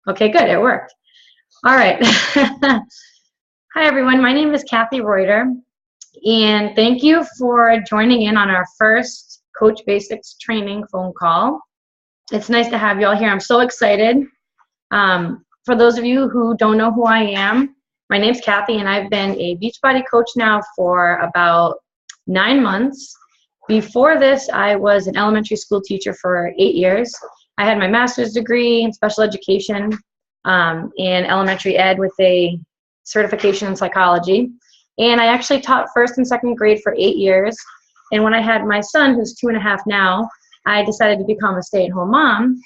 Okay, good. It worked. All right. Hi, everyone. My name is Kathy Reuter, and thank you for joining in on our first Coach Basics training phone call. It's nice to have you all here. I'm so excited. For those of you who don't know who I am, my name's Kathy, and I've been a Beachbody coach now for about 9 months. Before this, I was an elementary school teacher for 8 years. I had my master's degree in special education in elementary ed with a certification in psychology. And I actually taught first and second grade for 8 years. And when I had my son, who's 2.5 now, I decided to become a stay-at-home mom,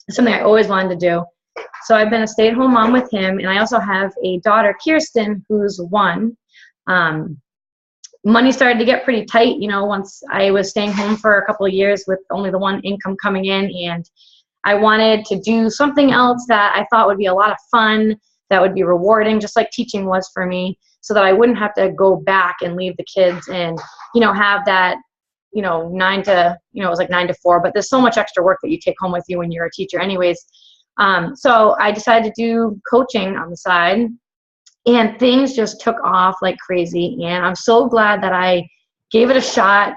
something I always wanted to do. So I've been a stay-at-home mom with him, and I also have a daughter, Kirsten, who's 1. Money started to get pretty tight, once I was staying home for a couple of years with only the one income coming in, and I wanted to do something else that I thought would be a lot of fun, that would be rewarding, just like teaching was for me, so that I wouldn't have to go back and leave the kids and, have that, 9 to, it was like 9 to 4, but there's so much extra work that you take home with you when you're a teacher anyways. So I decided to do coaching on the side, and things just took off like crazy. And I'm so glad that I gave it a shot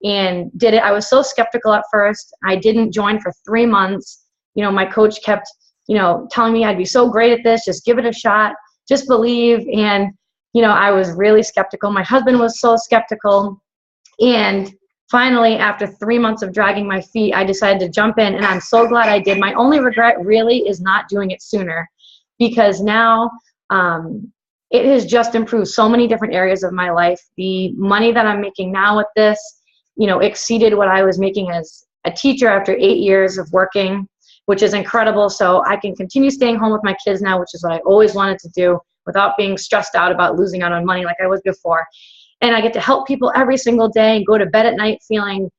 and did it. I was so skeptical at first. I didn't join for 3 months. My coach kept, telling me I'd be so great at this. Just give it a shot. Just believe. And, I was really skeptical. My husband was so skeptical. And finally, after 3 months of dragging my feet, I decided to jump in, and I'm so glad I did. My only regret really is not doing it sooner, because now it has just improved so many different areas of my life. The money that I'm making now with this, exceeded what I was making as a teacher after 8 years of working, which is incredible. So I can continue staying home with my kids now, which is what I always wanted to do, without being stressed out about losing out on money like I was before. And I get to help people every single day and go to bed at night feeling,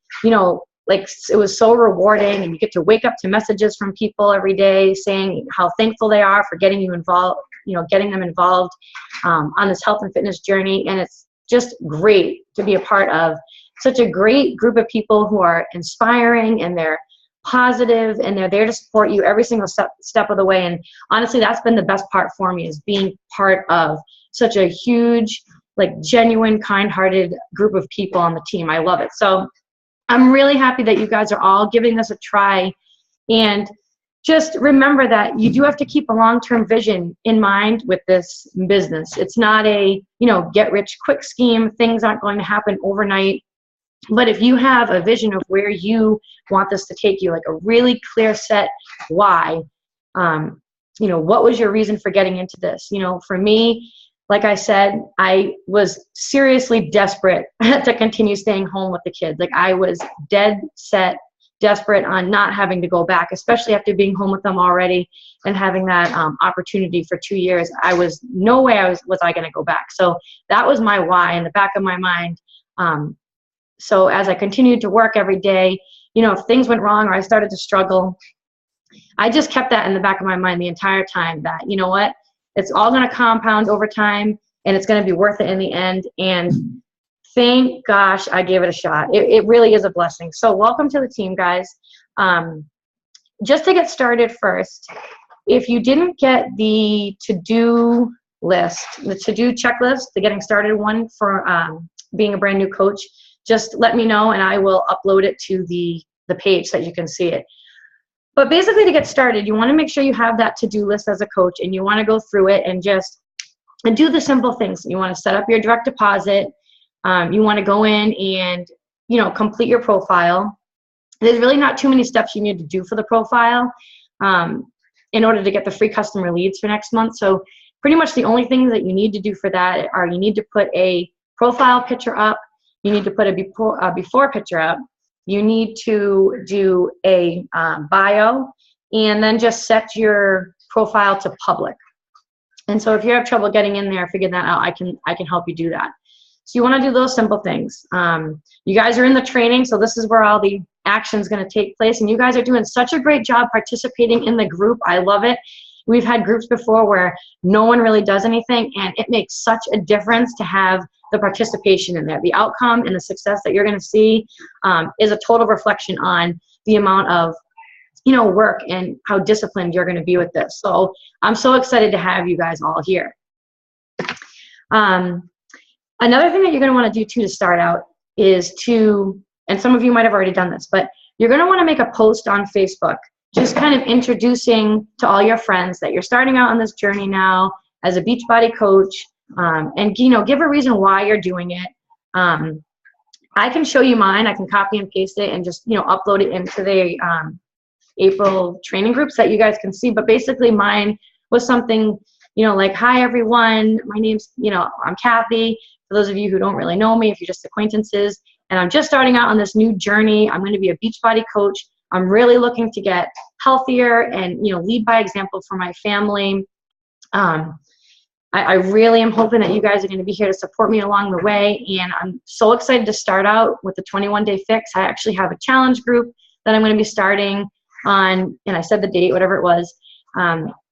like it was so rewarding. And you get to wake up to messages from people every day saying how thankful they are for getting you involved, getting them involved on this health and fitness journey. And it's just great to be a part of such a great group of people who are inspiring, and they're positive, and they're there to support you every single step of the way. And honestly, that's been the best part for me, is being part of such a huge, like, genuine, kind-hearted group of people on the team. I love it. So I'm really happy that you guys are all giving this a try. And just remember that you do have to keep a long-term vision in mind with this business. It's not a, get-rich-quick scheme. Things aren't going to happen overnight. But if you have a vision of where you want this to take you, like a really clear set why, what was your reason for getting into this? For me, like I said, I was seriously desperate to continue staying home with the kids. Like, I was dead set, desperate on not having to go back, especially after being home with them already and having that opportunity for 2 years. I was no way was I going to go back. So that was my why in the back of my mind. So as I continued to work every day, if things went wrong or I started to struggle, I just kept that in the back of my mind the entire time, that, what, it's all going to compound over time, and it's going to be worth it in the end. And thank gosh I gave it a shot. It really is a blessing. So welcome to the team, guys. Just to get started first, if you didn't get the to-do list, the to-do checklist, the getting started one for being a brand new coach, just let me know, and I will upload it to the page so that you can see it. But basically, to get started, you want to make sure you have that to-do list as a coach, and you want to go through it and do the simple things. You want to set up your direct deposit. You want to go in and, complete your profile. There's really not too many steps you need to do for the profile in order to get the free customer leads for next month. So pretty much the only things that you need to do for that are, you need to put a profile picture up. You need to put a before picture up. You need to do a bio, and then just set your profile to public. And so if you have trouble getting in there, figure that out. I can help you do that. So you want to do those simple things. You guys are in the training, so this is where all the action is going to take place. And you guys are doing such a great job participating in the group. I love it. We've had groups before where no one really does anything, and it makes such a difference to have the participation in there. The outcome and the success that you're going to see is a total reflection on the amount of work and how disciplined you're going to be with this. So I'm so excited to have you guys all here. Another thing that you're going to want to do too to start out is and some of you might have already done this, but you're going to want to make a post on Facebook, just kind of introducing to all your friends that you're starting out on this journey now as a Beachbody coach, and give a reason why you're doing it. I can show you mine. I can copy and paste it and just upload it into the April training groups that you guys can see. But basically mine was something like, hi everyone, my name's I'm Kathy. For those of you who don't really know me, if you're just acquaintances, and I'm just starting out on this new journey, I'm going to be a Beachbody coach. I'm really looking to get healthier and lead by example for my family. I really am hoping that you guys are going to be here to support me along the way, and I'm so excited to start out with the 21-day fix. I actually have a challenge group that I'm going to be starting on, and I said the date, whatever it was.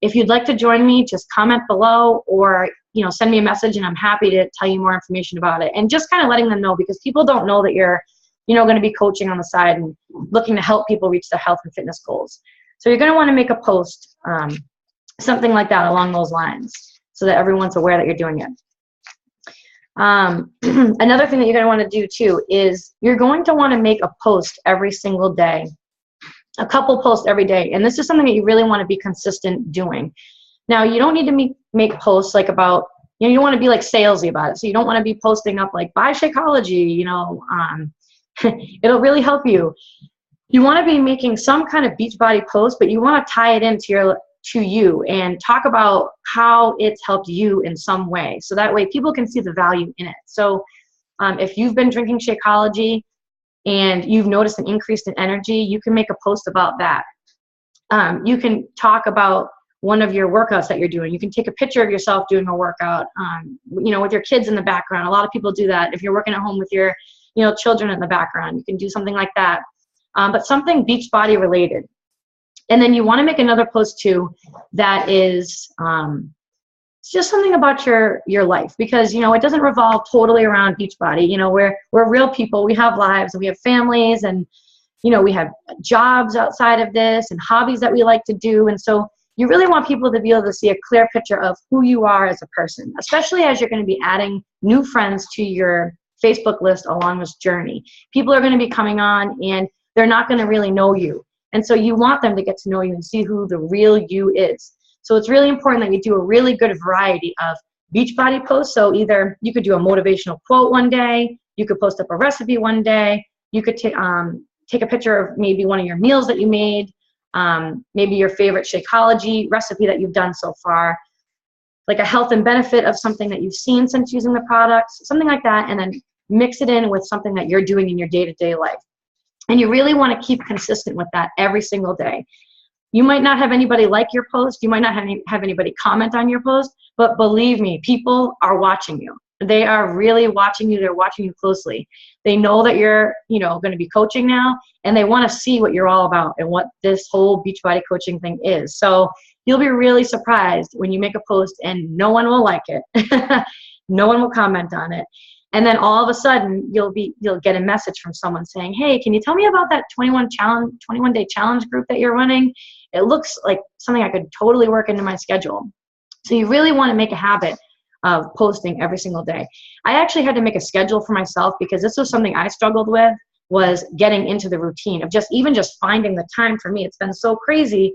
If you'd like to join me, just comment below or send me a message, and I'm happy to tell you more information about it. And just kind of letting them know, because people don't know that you're going to be coaching on the side and looking to help people reach their health and fitness goals. So you're going to want to make a post, something like that along those lines, so that everyone's aware that you're doing it. Another thing that you're going to want to do too is you're going to want to make a post every single day, a couple posts every day. And this is something that you really want to be consistent doing. Now, you don't need to make posts like about, you don't want to be like salesy about it. So you don't want to be posting up like, buy Shakeology, it'll really help you. You want to be making some kind of Beachbody post, but you want to tie it into you and talk about how it's helped you in some way. So that way people can see the value in it. So if you've been drinking Shakeology and you've noticed an increase in energy, you can make a post about that. You can talk about one of your workouts that you're doing. You can take a picture of yourself doing a workout, with your kids in the background. A lot of people do that. If you're working at home with your, children in the background, you can do something like that. But something Beachbody related. And then you want to make another post too that is it's just something about your life, because it doesn't revolve totally around Beachbody. We're real people. We have lives and we have families, and we have jobs outside of this and hobbies that we like to do. And so you really want people to be able to see a clear picture of who you are as a person, especially as you're going to be adding new friends to your Facebook list along this journey. People are going to be coming on and they're not going to really know you. And so you want them to get to know you and see who the real you is. So it's really important that you do a really good variety of Beachbody posts. So either you could do a motivational quote one day, you could post up a recipe one day, you could take a picture of maybe one of your meals that you made, maybe your favorite Shakeology recipe that you've done so far, like a health and benefit of something that you've seen since using the products, something like that, and then mix it in with something that you're doing in your day-to-day life. And you really want to keep consistent with that every single day. You might not have anybody like your post, you might not have anybody comment on your post, but believe me, people are watching you. They are really watching you. They're watching you closely. They know that you're, going to be coaching now, and they want to see what you're all about and what this whole Beachbody coaching thing is. So you'll be really surprised when you make a post and no one will like it. No one will comment on it. And then all of a sudden you'll get a message from someone saying, hey, can you tell me about that 21-day challenge group that you're running? It looks like something I could totally work into my schedule. So you really want to make a habit of posting every single day. I actually had to make a schedule for myself, because this was something I struggled with, was getting into the routine of just finding the time for me. It's been so crazy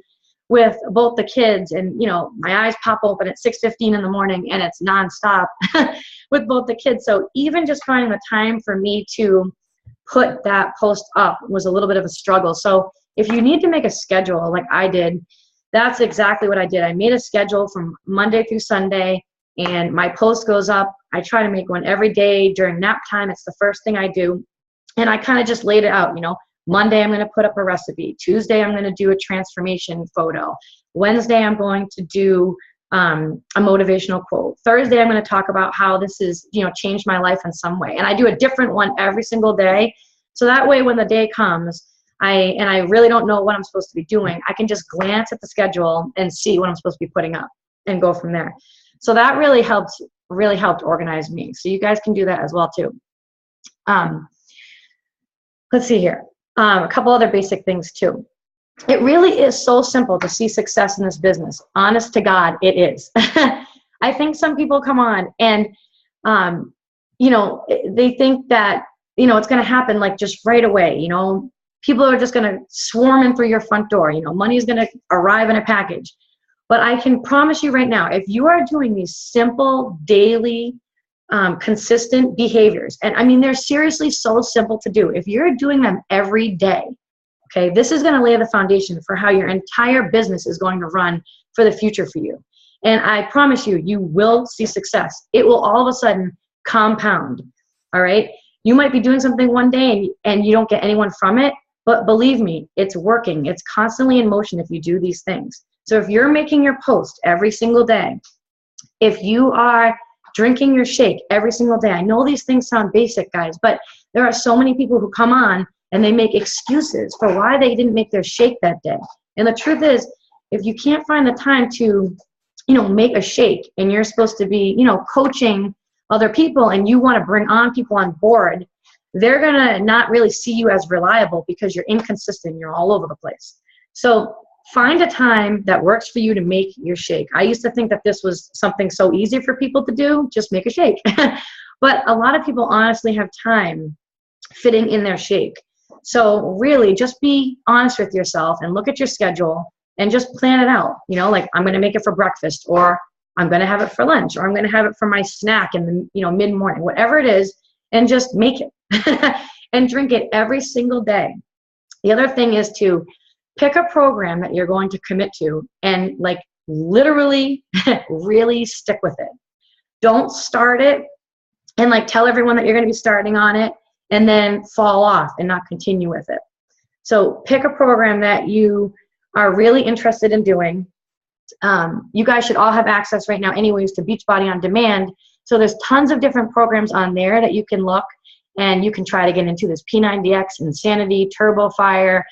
with both the kids, and my eyes pop open at 6:15 in the morning and it's nonstop with both the kids. So even just finding the time for me to put that post up was a little bit of a struggle. So if you need to make a schedule like I did, that's exactly what I did. I made a schedule from Monday through Sunday, and my post goes up. I try to make one every day during nap time. It's the first thing I do. And I kind of just laid it out, Monday, I'm going to put up a recipe. Tuesday, I'm going to do a transformation photo. Wednesday, I'm going to do a motivational quote. Thursday, I'm going to talk about how this has, changed my life in some way. And I do a different one every single day. So that way, when the day comes, I really don't know what I'm supposed to be doing, I can just glance at the schedule and see what I'm supposed to be putting up and go from there. So that really helped organize me. So you guys can do that as well too. Let's see here. A couple other basic things too. it really is so simple to see success in this business. Honest to God, it is. I think some people come on and, you know, they think that, you know, it's going to happen like just right away. You know, people are just going to swarm in through your front door. You know, money is going to arrive in a package. But I can promise you right now, if you are doing these simple, daily, consistent behaviors, and I mean, they're seriously so simple to do. If you're doing them every day, okay, this is going to lay the foundation for how your entire business is going to run for the future for you. And I promise you, you will see success. It will all of a sudden compound, all right? You might be doing something one day and you don't get anyone from it, but believe me, it's working. It's constantly in motion if you do these things. So if you're making your post every single day, if you are drinking your shake every single day, I know these things sound basic, guys, but there are so many people who come on and they make excuses for why they didn't make their shake that day. And the truth is, if you can't find the time to, you know, make a shake, and you're supposed to be, you know, coaching other people, and you want to bring on people on board, they're going to not really see you as reliable because you're inconsistent. You're all over the place. So find a time that works for you to make your shake. I used to think that this was something so easy for people to do, just make a shake. But a lot of people honestly have time fitting in their shake. So really just be honest with yourself and look at your schedule and just plan it out. You know, like, I'm going to make it for breakfast, or I'm going to have it for lunch, or I'm going to have it for my snack in the, you know, mid-morning, whatever it is, and just make it and drink it every single day. The other thing is to pick a program that you're going to commit to and, like, literally really stick with it. Don't start it and, like, tell everyone that you're going to be starting on it and then fall off and not continue with it. So pick a program that you are really interested in doing. You guys should all have access right now anyways to Beachbody On Demand. So there's tons of different programs on there that you can look and you can try to get into. This P90X, Insanity, Turbo Fire,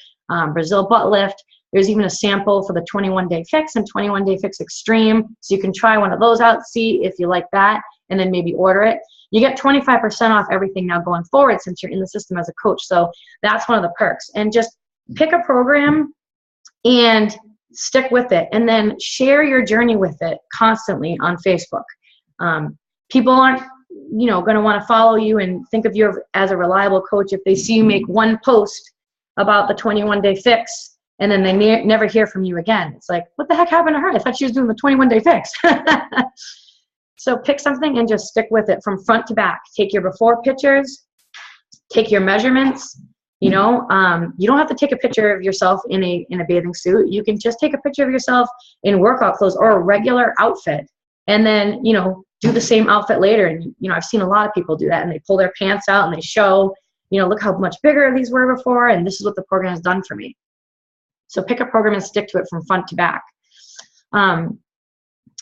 Brazil Butt Lift. There's even a sample for the 21-Day Fix and 21-Day Fix Extreme. So you can try one of those out, see if you like that, and then maybe order it. You get 25% off everything now going forward since you're in the system as a coach. So that's one of the perks. And just pick a program and stick with it, and then share your journey with it constantly on Facebook. People aren't, you know, going to want to follow you and think of you as a reliable coach if they see you make one post about the 21-Day Fix and then they never hear from you again. It's like, what the heck happened to her? I thought she was doing the 21-Day Fix. So pick something and just stick with it from front to back. Take your before pictures, take your measurements. You know, you don't have to take a picture of yourself in a bathing suit. You can just take a picture of yourself in workout clothes or a regular outfit, and then, you know, do the same outfit later. And, you know, I've seen a lot of people do that, and they pull their pants out and they show, you know, look how much bigger these were before, and this is what the program has done for me. So pick a program and stick to it from front to back.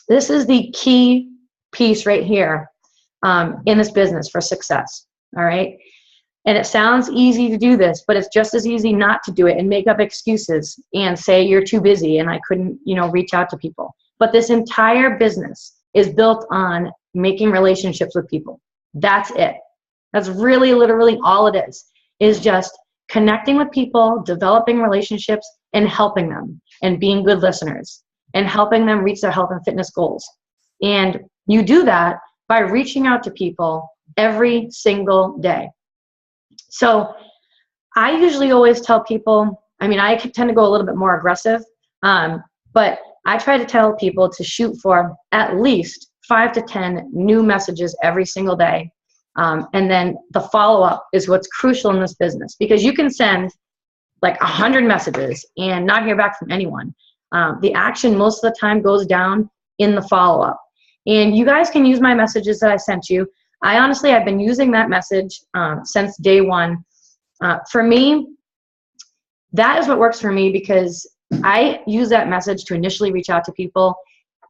This is the key piece right here in this business for success, all right? And it sounds easy to do this, but it's just as easy not to do it and make up excuses and say you're too busy and I couldn't, you know, reach out to people. But this entire business is built on making relationships with people. That's it. That's really literally all it is just connecting with people, developing relationships, and helping them, and being good listeners, and helping them reach their health and fitness goals. And you do that by reaching out to people every single day. So I usually always tell people, I mean, I tend to go a little bit more aggressive, but I try to tell people to shoot for at least 5 to 10 new messages every single day. And then the follow-up is what's crucial in this business, because you can send like 100 messages and not hear back from anyone. The action most of the time goes down in the follow-up. And you guys can use my messages that I sent you. I've been using that message since day one. For me, that is what works for me, because I use that message to initially reach out to people.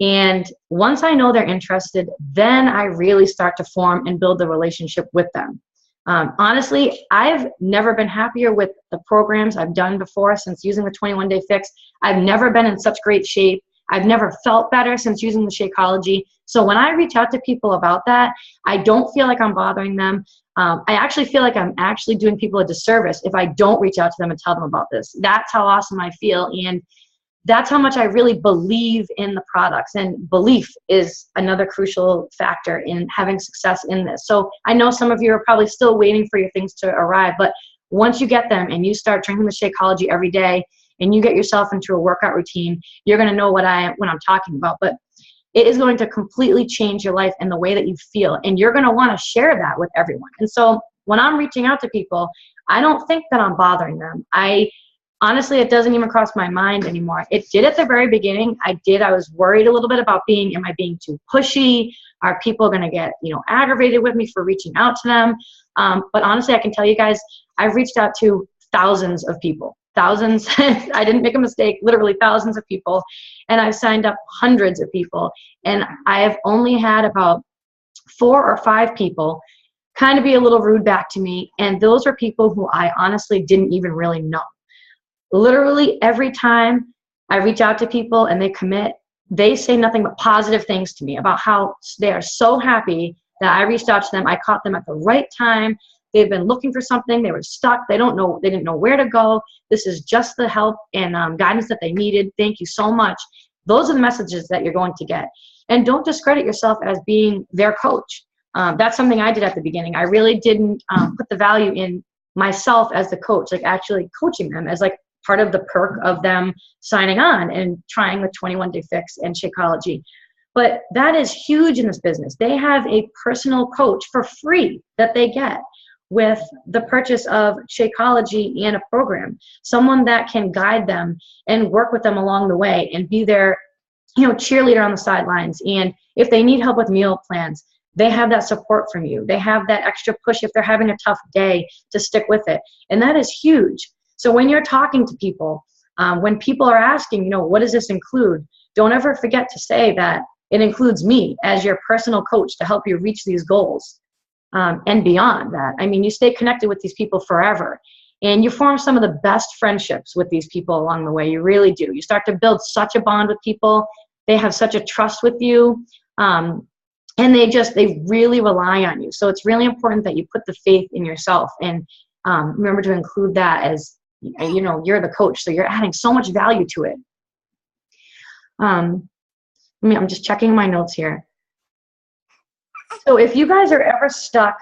And once I know they're interested, then I really start to form and build the relationship with them. Honestly, I've never been happier with the programs I've done before since using the 21-Day Fix. I've never been in such great shape. I've never felt better since using the Shakeology. So when I reach out to people about that, I don't feel like I'm bothering them. I actually feel like I'm actually doing people a disservice if I don't reach out to them and tell them about this. That's how awesome I feel. And that's how much I really believe in the products. And belief is another crucial factor in having success in this. So I know some of you are probably still waiting for your things to arrive, but once you get them and you start drinking the Shakeology every day and you get yourself into a workout routine, you're going to know what I'm talking about. But it is going to completely change your life and the way that you feel. And you're going to want to share that with everyone. And so when I'm reaching out to people, I don't think that I'm bothering them. Honestly, it doesn't even cross my mind anymore. It did at the very beginning. I was worried a little bit about am I being too pushy? Are people going to get, aggravated with me for reaching out to them? But honestly, I can tell you guys, I've reached out to thousands of people. Thousands. I didn't make a mistake, literally thousands of people. And I've signed up hundreds of people. And I have only had about 4 or 5 people kind of be a little rude back to me. And those are people who I honestly didn't even really know. Literally every time I reach out to people and they commit, they say nothing but positive things to me about how they are so happy that I reached out to them. I caught them at the right time. They've been looking for something. They were stuck. They didn't know where to go. This is just the help and guidance that they needed. Thank you so much. Those are the messages that you're going to get. And don't discredit yourself as being their coach. That's something I did at the beginning. I really didn't put the value in myself as the coach, like actually coaching them as like part of the perk of them signing on and trying the 21 Day Fix and Shakeology. But that is huge in this business. They have a personal coach for free that they get with the purchase of Shakeology and a program, someone that can guide them and work with them along the way and be their, cheerleader on the sidelines. And if they need help with meal plans, they have that support from you. They have that extra push if they're having a tough day to stick with it. And that is huge. So when you're talking to people, when people are asking, what does this include? Don't ever forget to say that it includes me as your personal coach to help you reach these goals. And beyond that, you stay connected with these people forever. And you form some of the best friendships with these people along the way. You really do. You start to build such a bond with people. They have such a trust with you. And they really rely on you. So it's really important that you put the faith in yourself and remember to include that as, you're the coach. So you're adding so much value to it. I'm just checking my notes here. So if you guys are ever stuck,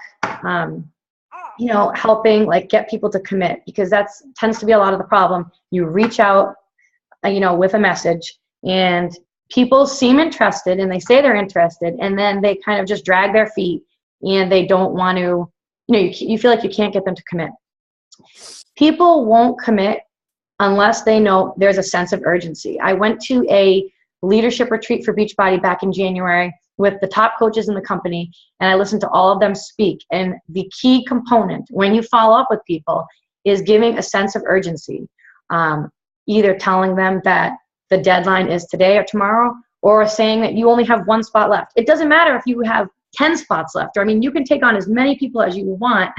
helping get people to commit, because that tends to be a lot of the problem. You reach out, with a message and people seem interested and they say they're interested and then they kind of just drag their feet and they don't want to, you feel like you can't get them to commit. People won't commit unless they know there's a sense of urgency. I went to a leadership retreat for Beachbody back in January with the top coaches in the company, and I listened to all of them speak. And the key component when you follow up with people is giving a sense of urgency, either telling them that the deadline is today or tomorrow, or saying that you only have 1 spot left. It doesn't matter if you have 10 spots left, or you can take on as many people as you want.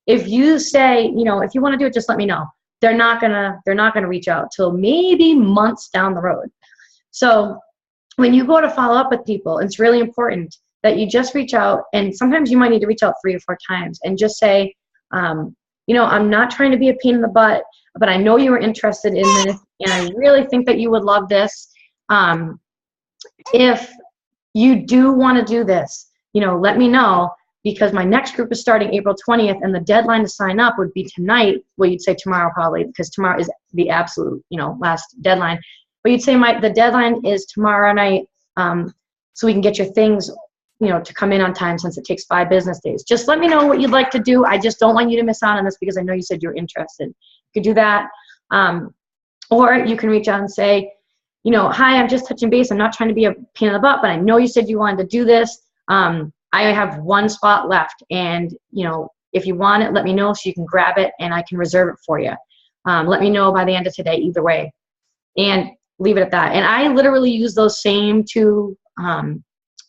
If you say, if you want to do it, just let me know. They're not gonna reach out till maybe months down the road. So when you go to follow up with people, it's really important that you just reach out, and sometimes you might need to reach out 3 or 4 times and just say, I'm not trying to be a pain in the butt, but I know you were interested in this, and I really think that you would love this. If you do want to do this, let me know, because my next group is starting April 20th, and the deadline to sign up would be tonight. Well, you'd say tomorrow probably, because tomorrow is the absolute, last deadline. But you'd say the deadline is tomorrow night, so we can get your things, to come in on time, since it takes 5 business days. Just let me know what you'd like to do. I just don't want you to miss out on this, because I know you said you're interested. You could do that. Or you can reach out and say, hi, I'm just touching base. I'm not trying to be a pain in the butt, but I know you said you wanted to do this. I have 1 spot left, and if you want it, let me know so you can grab it and I can reserve it for you. Let me know by the end of today, either way, and leave it at that. And I literally use those same 2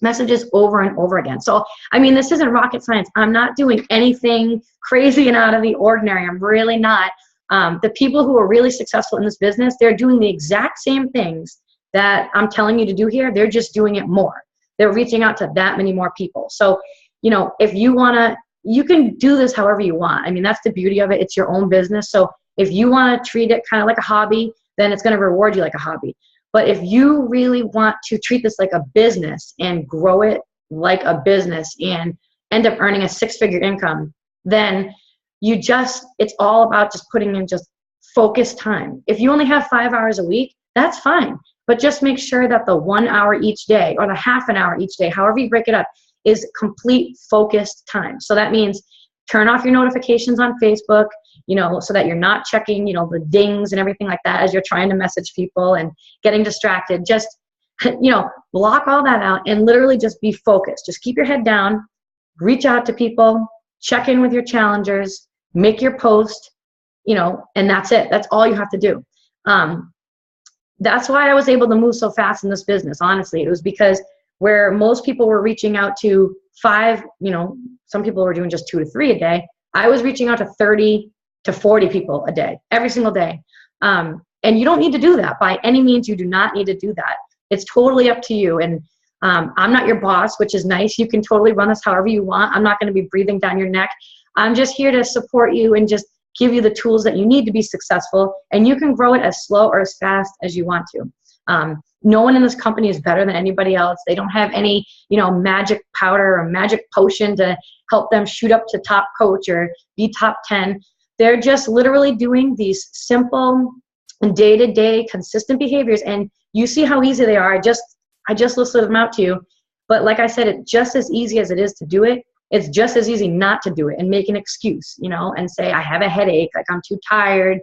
messages over and over again. So, this isn't rocket science. I'm not doing anything crazy and out of the ordinary. I'm really not. The people who are really successful in this business, they're doing the exact same things that I'm telling you to do here. They're just doing it more. They're reaching out to that many more people. So, if you want to you can do this however you want. I mean, that's the beauty of it. It's your own business. So if you want to treat it kind of like a hobby, then it's going to reward you like a hobby. But if you really want to treat this like a business and grow it like a business and end up earning a 6-figure income, then it's all about just putting in just focused time. If you only have 5 hours a week, that's fine. But just make sure that the 1 hour each day or the half an hour each day, however you break it up, is complete focused time. So that means turn off your notifications on Facebook, so that you're not checking, the dings and everything like that as you're trying to message people and getting distracted. Just, block all that out and literally just be focused. Just keep your head down, reach out to people, check in with your challengers, make your post, and that's it. That's all you have to do. That's why I was able to move so fast in this business, honestly. It was because where most people were reaching out to 5, some people were doing just 2 to 3 a day. I was reaching out to 30 to 40 people a day, every single day. And you don't need to do that by any means. You do not need to do that. It's totally up to you. And I'm not your boss, which is nice. You can totally run this however you want. I'm not going to be breathing down your neck. I'm just here to support you and just give you the tools that you need to be successful. And you can grow it as slow or as fast as you want to. No one in this company is better than anybody else. They don't have any, magic powder or magic potion to help them shoot up to top coach or be top 10. They're just literally doing these simple day-to-day consistent behaviors. And you see how easy they are. I just listed them out to you. But like I said, it's just as easy as it is to do it. It's just as easy not to do it and make an excuse, and say, I have a headache, like I'm too tired.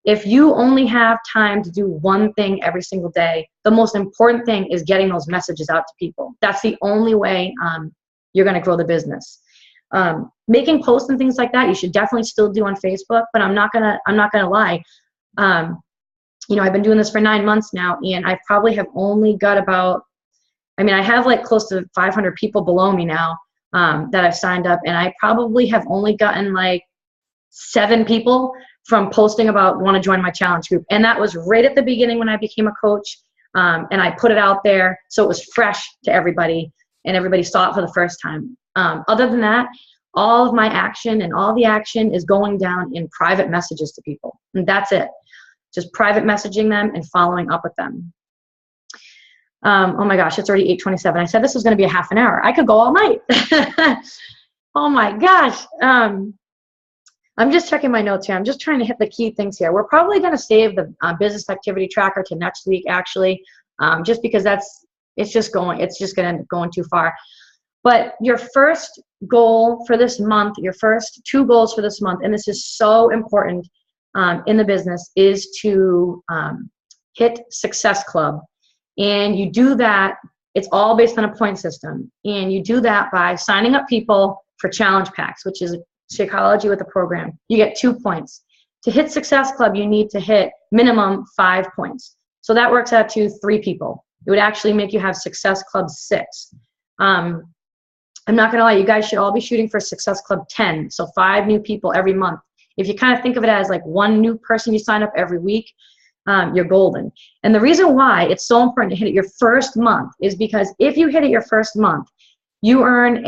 If you only have time to do one thing every single day, the most important thing is getting those messages out to people. That's the only way you're going to grow the business. Making posts and things like that, you should definitely still do on Facebook, but I'm not gonna lie. I've been doing this for 9 months now, and I probably have only got I have like close to 500 people below me now that I've signed up, and I probably have only gotten like 7 people from posting about want to join my challenge group. And that was right at the beginning when I became a coach, and I put it out there so it was fresh to everybody and everybody saw it for the first time. Other than that, all of my action and all the action is going down in private messages to people. And that's it. Just private messaging them and following up with them. Oh my gosh, it's already 8:27. I said this was going to be a half an hour. I could go all night. Oh my gosh. I'm just checking my notes here. I'm just trying to hit the key things here. We're probably going to save the business activity tracker to next week, actually, just because it's just going to end up going too far. But your first goal for this month, your first 2 goals for this month, and this is so important in the business, is to hit Success Club. And you do that, it's all based on a point system. And you do that by signing up people for challenge packs, which is Shakeology with a program. You get 2 points. To hit Success Club, you need to hit minimum 5 points. So that works out to 3 people. It would actually make you have Success Club 6. I'm not going to lie, you guys should all be shooting for Success Club 10, so 5 new people every month. If you kind of think of it as like 1 new person you sign up every week, you're golden. And the reason why it's so important to hit it your first month is because if you hit it your first month, you earn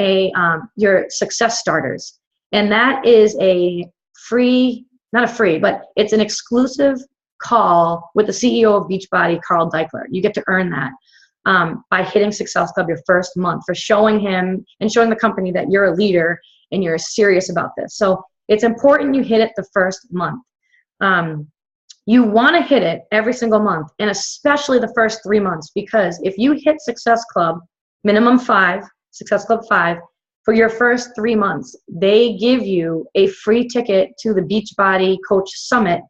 your Success Starters. And that is a free, not a free, but it's an exclusive call with the CEO of Beachbody, Carl Deichler. You get to earn that by hitting Success Club your first month, for showing him and showing the company that you're a leader and you're serious about this. So it's important you hit it the first month. You want to hit it every single month, and especially the first 3 months, because if you hit Success Club, minimum 5, Success Club 5, for your first 3 months, they give you a free ticket to the Beachbody Coach Summit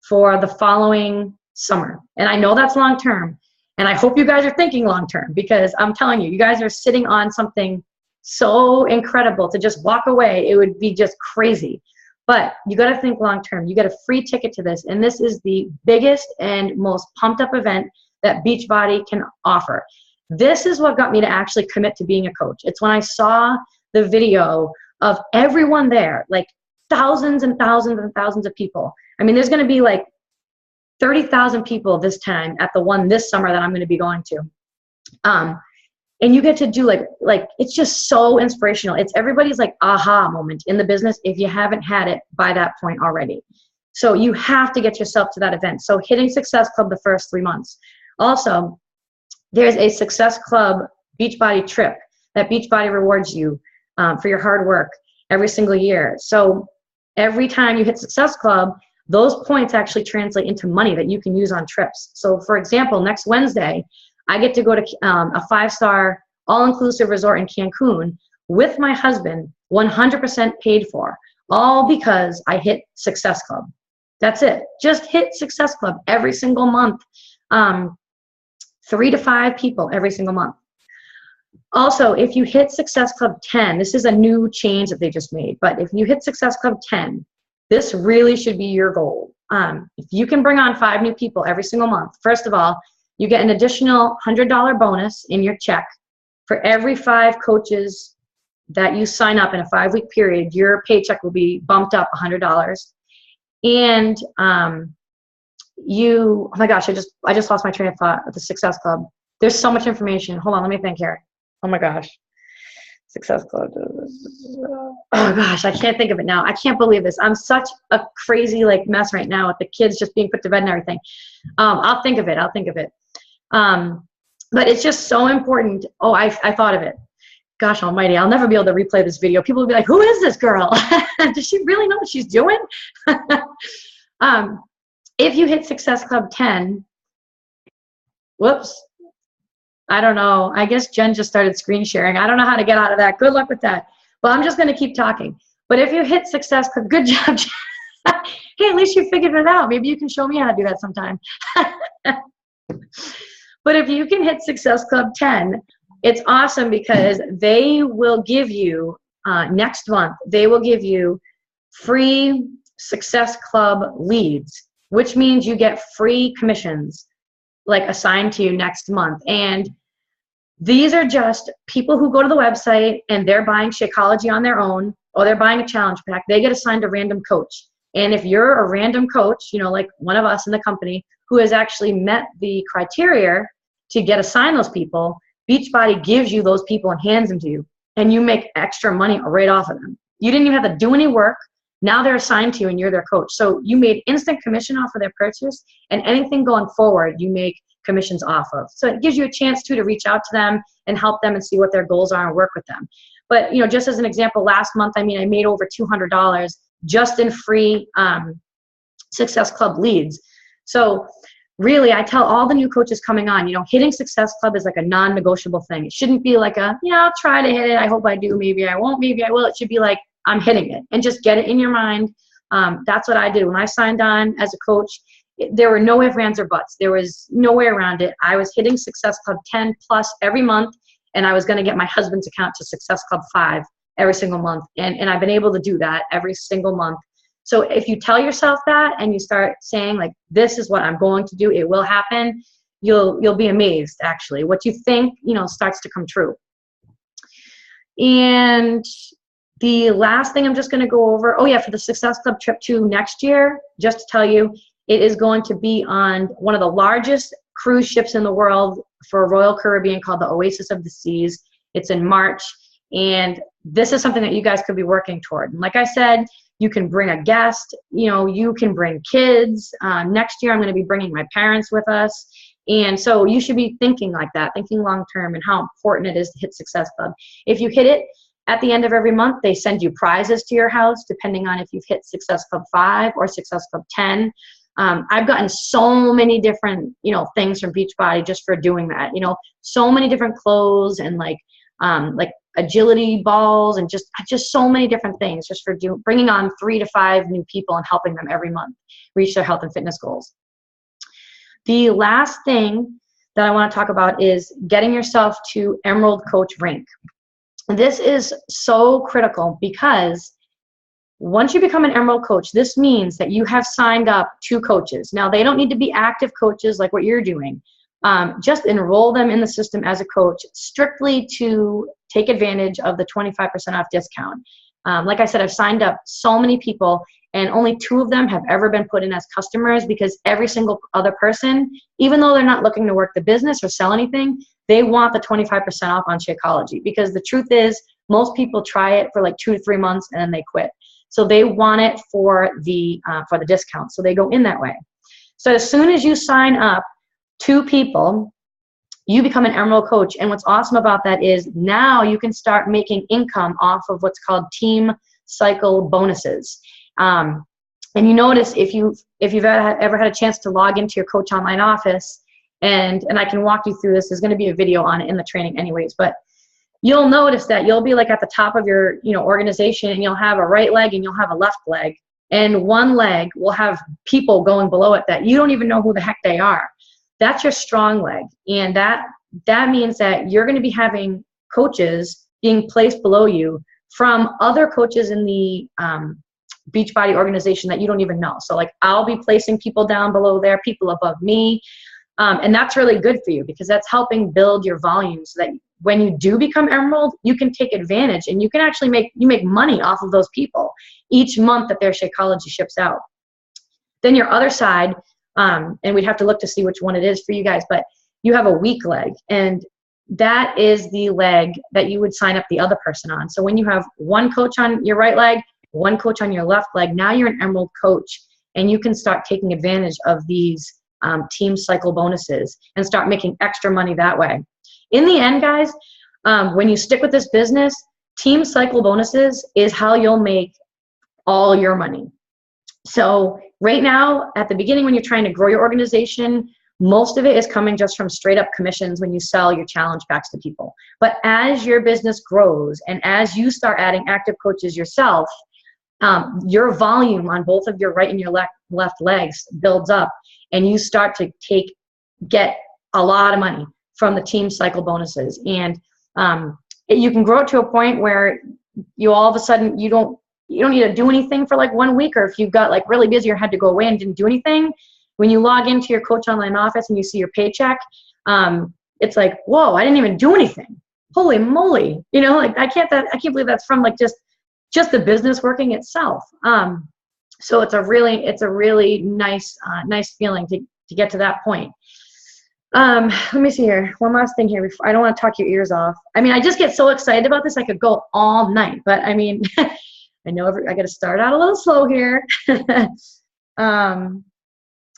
for the following summer. And I know that's long term, and I hope you guys are thinking long term, because I'm telling you, you guys are sitting on something so incredible. To just walk away, it would be just crazy. But you got to think long term. You get a free ticket to this, and this is the biggest and most pumped up event that Beachbody can offer. This is what got me to actually commit to being a coach. It's when I saw the video of everyone there, like thousands and thousands and thousands of people. I mean, there's going to be like 30,000 people this time at the one this summer that I'm going to be going to. And you get to do like it's just so inspirational. It's everybody's like aha moment in the business if you haven't had it by that point already. So you have to get yourself to that event. So hitting Success Club the first 3 months. Also, there's a Success Club Beachbody trip that Beachbody rewards you for your hard work every single year. So every time you hit Success Club, those points actually translate into money that you can use on trips. So for example, next Wednesday, I get to go to a 5-star all-inclusive resort in Cancun with my husband, 100% paid for, all because I hit Success Club. That's it. Just hit Success Club every single month. 3 to 5 people every single month. Also, if you hit Success Club 10, this is a new change that they just made, but if you hit Success Club 10, this really should be your goal. If you can bring on 5 new people every single month, first of all, you get an additional $100 bonus in your check. For every 5 coaches that you sign up in a 5-week period, your paycheck will be bumped up $100. And oh my gosh, I just lost my train of thought at the Success Club. There's so much information. Hold on, let me think here. Oh my gosh. Success Club. Oh gosh, I can't think of it now. I can't believe this. I'm such a crazy mess right now with the kids just being put to bed and everything. I'll think of it. But it's just so important. Oh, I thought of it. Gosh almighty, I'll never be able to replay this video. People will be like, who is this girl? Does she really know what she's doing? If you hit Success Club 10, whoops, I don't know. I guess Jen just started screen sharing. I don't know how to get out of that. Good luck with that. But I'm just going to keep talking. But if you hit Success Club, good job, Jen. Hey, at least you figured it out. Maybe you can show me how to do that sometime. But if you can hit Success Club 10, it's awesome because they will give you, next month, they will give you free Success Club leads, which means you get free commissions assigned to you next month. And these are just people who go to the website and they're buying Shakeology on their own, or they're buying a challenge pack. They get assigned a random coach. And if you're a random coach, like one of us in the company who has actually met the criteria to get assigned those people, Beachbody gives you those people and hands them to you, and you make extra money right off of them. You didn't even have to do any work. Now they're assigned to you and you're their coach. So you made instant commission off of their purchase, and anything going forward, you make commissions off of. So it gives you a chance to reach out to them and help them and see what their goals are and work with them. But, just as an example, last month, I made over $200 just in free Success Club leads. So really, I tell all the new coaches coming on, hitting Success Club is a non-negotiable thing. It shouldn't be I'll try to hit it. I hope I do. Maybe I won't. Maybe I will. It should be I'm hitting it, and just get it in your mind. That's what I did. When I signed on as a coach, there were no ifs, ands, or buts. There was no way around it. I was hitting Success Club 10 plus every month, and I was going to get my husband's account to Success Club 5 every single month. And I've been able to do that every single month. So if you tell yourself that and you start saying this is what I'm going to do, it will happen, you'll be amazed actually. What you think, starts to come true. And the last thing I'm just going to go over, for the Success Club trip to next year, just to tell you, it is going to be on one of the largest cruise ships in the world for Royal Caribbean called the Oasis of the Seas. It's in March, and this is something that you guys could be working toward. And like I said, you can bring a guest, you can bring kids. Next year, I'm going to be bringing my parents with us. And so you should be thinking like that, thinking long-term and how important it is to hit Success Club. If you hit it, at the end of every month, they send you prizes to your house, depending on if you've hit Success Club 5 or Success Club 10. I've gotten so many different, things from Beachbody just for doing that. So many different clothes and agility balls and just so many different things just for bringing on 3 to 5 new people and helping them every month reach their health and fitness goals. The last thing that I want to talk about is getting yourself to Emerald Coach rank. This is so critical because once you become an Emerald Coach, this means that you have signed up 2 coaches. Now, they don't need to be active coaches like what you're doing. Just enroll them in the system as a coach strictly to take advantage of the 25% off discount. Like I said, I've signed up so many people, and only 2 of them have ever been put in as customers because every single other person, even though they're not looking to work the business or sell anything, they want the 25% off on Shakeology, because the truth is most people try it for like 2 to 3 months and then they quit. So they want it for the discount. So they go in that way. So as soon as you sign up 2 people, you become an Emerald Coach. And what's awesome about that is now you can start making income off of what's called team cycle bonuses. And you notice if you've ever had a chance to log into your Coach Online office, and I can walk you through this. There's going to be a video on it in the training anyways, but you'll notice that you'll be like at the top of your organization, and you'll have a right leg and you'll have a left leg, and one leg will have people going below it that you don't even know who the heck they are. That's your strong leg, and that means that you're going to be having coaches being placed below you from other coaches in the Beachbody organization that you don't even know. So like I'll be placing people down below there, people above me. And that's really good for you, because that's helping build your volume so that when you do become Emerald, you can take advantage and you can actually make money off of those people each month that their Shakeology ships out. Then your other side, and we'd have to look to see which one it is for you guys, but you have a weak leg, and that is the leg that you would sign up the other person on. So when you have one coach on your right leg, one coach on your left leg, now you're an Emerald Coach, and you can start taking advantage of these team cycle bonuses and start making extra money that way. In the end, guys, when you stick with this business, team cycle bonuses is how you'll make all your money. So right now, at the beginning, when you're trying to grow your organization, most of it is coming just from straight up commissions when you sell your challenge packs to people. But as your business grows and as you start adding active coaches yourself, your volume on both of your right and your left legs builds up, and you start to get a lot of money from the team cycle bonuses. And you can grow it to a point where you all of a sudden you don't need to do anything for like 1 week, or if you've got like really busy or had to go away and didn't do anything, when you log into your Coach Online office and you see your paycheck, it's like, whoa, I didn't even do anything. Holy moly. Like I can't believe that's from like just the business working itself. So it's a really nice feeling to get to that point. Let me see here. One last thing here. I don't want to talk your ears off. I mean, I just get so excited about this. I could go all night, but I mean, I know I got to start out a little slow here.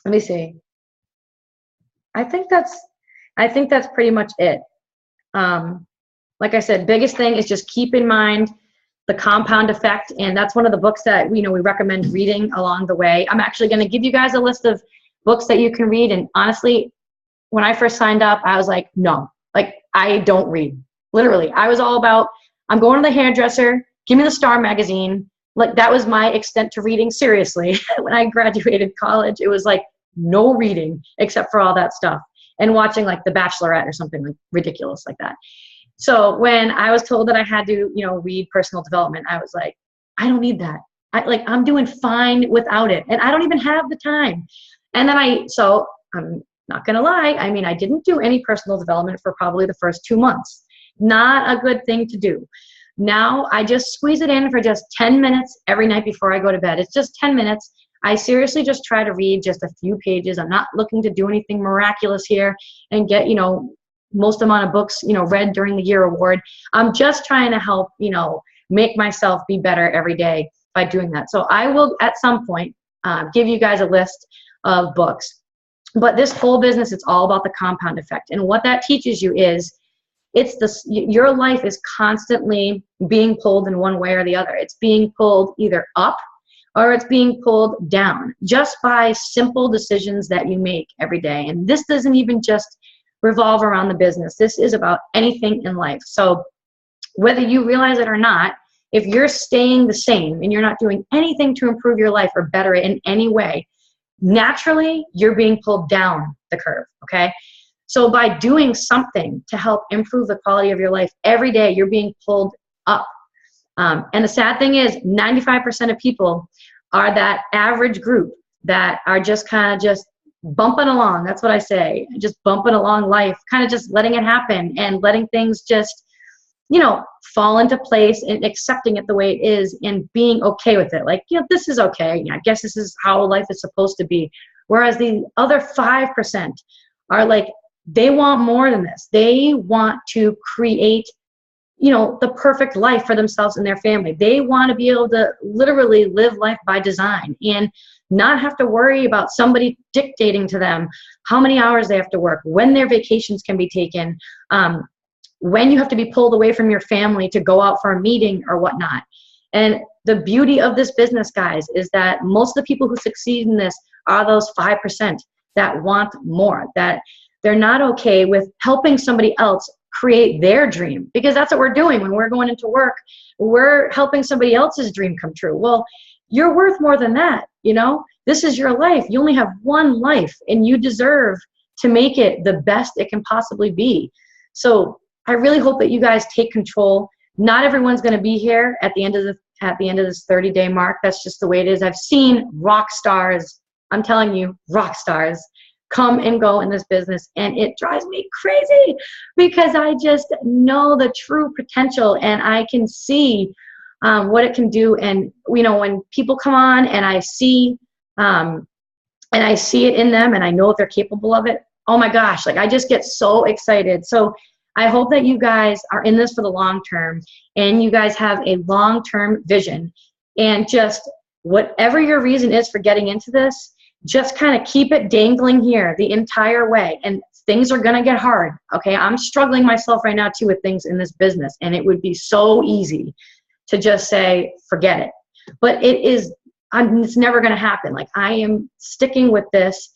Let me see. I think that's pretty much it. Like I said, biggest thing is just keep in mind the compound effect, and that's one of the books that we recommend reading along the way. I'm actually going to give you guys a list of books that you can read, and honestly, when I first signed up, I was like, no, like I don't read. Literally, I was all about, I'm going to the hairdresser, give me the Star magazine. Like that was my extent to reading. Seriously, when I graduated college, it was like no reading except for all that stuff and watching like The Bachelorette or something like ridiculous like that. So when I was told that I had to, read personal development, I was like, I don't need that. I'm doing fine without it. And I don't even have the time. And then I'm not going to lie. I mean, I didn't do any personal development for probably the first 2 months. Not a good thing to do. Now I just squeeze it in for just 10 minutes every night before I go to bed. It's just 10 minutes. I seriously just try to read just a few pages. I'm not looking to do anything miraculous here and get, most amount of books, read during the year award. I'm just trying to help, make myself be better every day by doing that. So I will, at some point, give you guys a list of books. But this whole business, it's all about the compound effect. And what that teaches you is your life is constantly being pulled in one way or the other. It's being pulled either up or it's being pulled down just by simple decisions that you make every day. And this doesn't even just revolve around the business. This is about anything in life. So whether you realize it or not, if you're staying the same and you're not doing anything to improve your life or better it in any way, naturally you're being pulled down the curve, okay? So by doing something to help improve the quality of your life every day, you're being pulled up. And the sad thing is 95% of people are that average group that are just kind of just bumping along. That's what I say. Just bumping along life, kind of just letting it happen and letting things just, fall into place and accepting it the way it is and being okay with it. Like, this is okay. I guess this is how life is supposed to be. Whereas the other 5% are like they want more than this. They want to create, the perfect life for themselves and their family. They want to be able to literally live life by design and not have to worry about somebody dictating to them how many hours they have to work, when their vacations can be taken, when you have to be pulled away from your family to go out for a meeting or whatnot. And the beauty of this business, guys, is that most of the people who succeed in this are those 5% that want more, that they're not okay with helping somebody else create their dream, because that's what we're doing when we're going into work. We're helping somebody else's dream come true. Well, you're worth more than that. This is your life. You only have one life, and you deserve to make it the best it can possibly be. So I really hope that you guys take control. Not everyone's going to be here at the end of this 30-day mark. That's just the way it is. I've seen rock stars. I'm telling you, rock stars come and go in this business, and it drives me crazy because I just know the true potential, and I can see what it can do. And when people come on and I see it in them, and I know if they're capable of it, oh my gosh, I just get so excited. So I hope that you guys are in this for the long term, and you guys have a long-term vision, and just whatever your reason is for getting into this, just kind of keep it dangling here the entire way. And things are going to get hard. Okay. I'm struggling myself right now too with things in this business, and it would be so easy to just say, forget it. But it's never going to happen. I am sticking with this.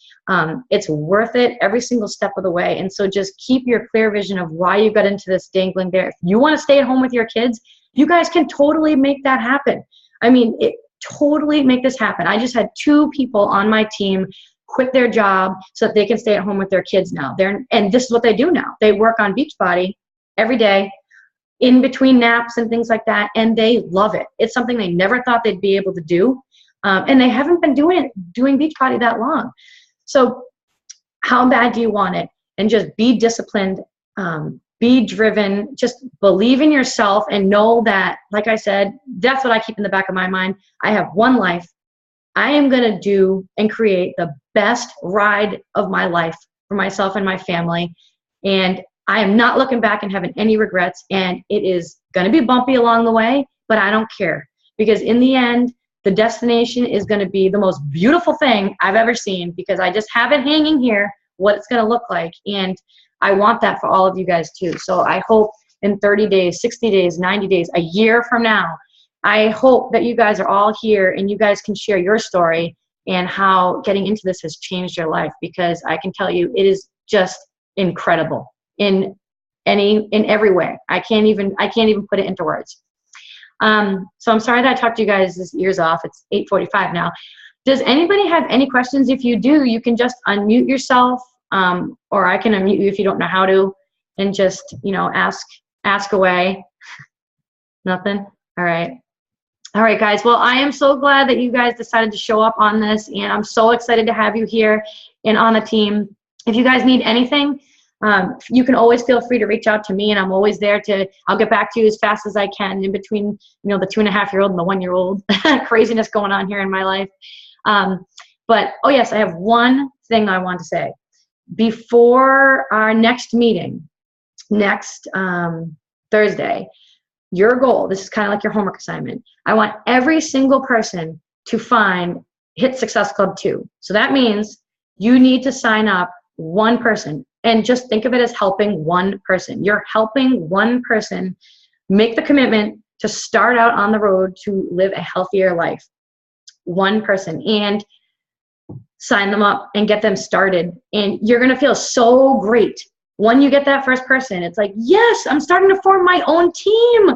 It's worth it every single step of the way. And so just keep your clear vision of why you got into this dangling there. If you want to stay at home with your kids, you guys can totally make that happen. Totally make this happen. I just had 2 people on my team quit their job so that they can stay at home with their kids now. And this is what they do now. They work on Beachbody every day in between naps and things like that, and they love it. It's something they never thought they'd be able to do, and they haven't been doing Beachbody that long. So how bad do you want it? And just be disciplined, be driven, just believe in yourself, and know that, like I said, that's what I keep in the back of my mind. I have one life. I am going to do and create the best ride of my life for myself and my family. And I am not looking back and having any regrets. And it is going to be bumpy along the way, but I don't care, because in the end, the destination is going to be the most beautiful thing I've ever seen, because I just have it hanging here, what it's going to look like. And I want that for all of you guys too. So I hope in 30 days, 60 days, 90 days, a year from now, I hope that you guys are all here and you guys can share your story and how getting into this has changed your life, because I can tell you it is just incredible in every way. I can't even put it into words. So I'm sorry that I talked to you guys this ears off. It's 8:45 now. Does anybody have any questions? If you do, you can just unmute yourself, or I can unmute you if you don't know how to, and just, ask away. Nothing? All right. All right, guys. Well, I am so glad that you guys decided to show up on this, and I'm so excited to have you here and on the team. If you guys need anything, you can always feel free to reach out to me, and I'm always there I'll get back to you as fast as I can in between, the 2.5-year-old and the 1-year-old craziness going on here in my life. But, oh yes, I have one thing I want to say. Before our next meeting, next Thursday, your goal, this is kind of like your homework assignment, I want every single person to hit Success Club 2. So that means you need to sign up one person, and just think of it as helping one person. You're helping one person make the commitment to start out on the road to live a healthier life. One person. And sign them up and get them started. And you're going to feel so great when you get that first person. It's like, yes, I'm starting to form my own team,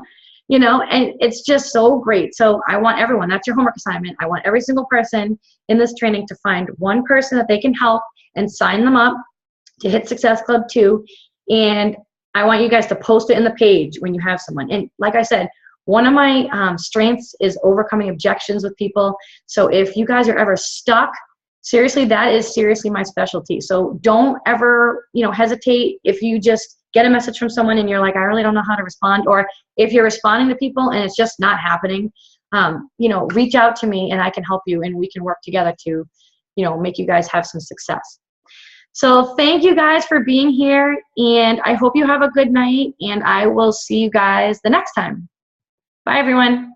and it's just so great. So I want everyone, that's your homework assignment. I want every single person in this training to find one person that they can help and sign them up to hit Success Club 2. And I want you guys to post it in the page when you have someone. And like I said, one of my strengths is overcoming objections with people. So if you guys are ever stuck, seriously, that is seriously my specialty. So don't ever, hesitate if you just get a message from someone and you're like, I really don't know how to respond. Or if you're responding to people and it's just not happening, reach out to me and I can help you, and we can work together to, make you guys have some success. So thank you guys for being here, and I hope you have a good night, and I will see you guys the next time. Bye, everyone.